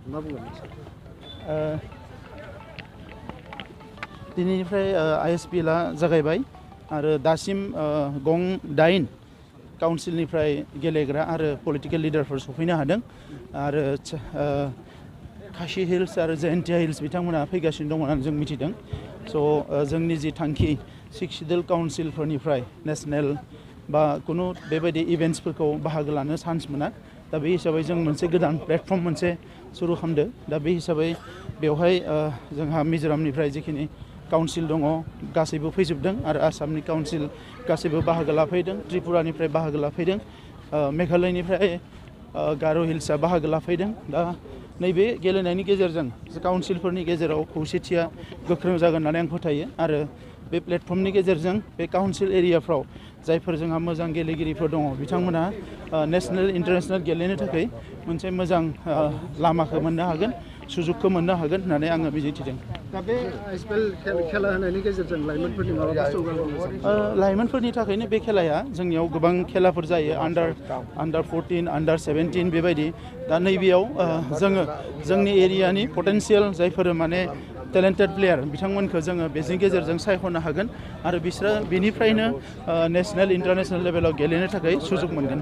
मा बुंगोन दिनैनिफ्राय ISPL जागायबाय आरो दासिम गं 8 काउन्सिलनिफ्राय गेलेग्रा आरो पलिटिकेल लिडारफोर सफैनो हादों आरो खासि हिल्स आरो जयन्तिया हिल्स बिथांमोना फैगासिनो दं होननानै जों मिथिदों स' जोंनि जि थांखि 6 सिडुल काउन्सिलफोरनिफ्राय नेशनेल बा कुनु बेबायदि इभेन्ट्सफोरखौ बाहागो लानो चान्स मोना दा बे हिसाबै जों मोनसे गोदान प्लेटफर्म मोनसे सुरु खालामदों दा बे हिसाबै बेवहाय जोंहा मिजोरामनिफ्राय जिखिनि काउन्सिल दङ गासैबो फैजोबदों आरो आसामनि काउन्सिल गासैबो बाहागो लाफैदों त्रिपुरानिफ्राय बाहागो लाफैदों मेघालयनिफ्राय गार' हिल्सआ बाहागो लाफैदों दा नैबे गेलेनायनि गेजेरजों काउन्सिलफोरनि गेजेराव खौसेथिया गोख्रों जागोन होननानै आं फोथायो आरो बे प्लेटफर्मनि गेजेरजों बे काउन्सिल एरियाफ्राव जायफोर जोंहा मोजां गेलेगिरिफोर दङ बिथांमोना नेशनेल इन्टारनेशनेल गेलेनो थाखाय मोनसे मोजां लामाखौ मोननो हागोन सुजुगखौ मोननो हागोन होननानै आङो मिजिंथिदों दा बे ISPL खेला होनायनि गेजेरजों लाइमोनफोरनि माबाफोर जौगानाय लाइमोनफोरनि थाखायनो बे खेलाया जोंनियाव गोबां खेलाफोर जायो आन्डार 14 आन्डार 17 बेबायदि दा नैबेयाव जोङो जोंनि एरियानि पटेन्सियेल जायफोर माने टेलेन्टेड प्लेयार बिथांमोनखौ जोङो बेनि गेजेरजों सायख'नो हागोन आरो बिसोरो बेनिफ्रायनो नेशनेल इन्टारनेशनेल लेभेलाव गेलेनो थाखाय सुजुग मोनगोन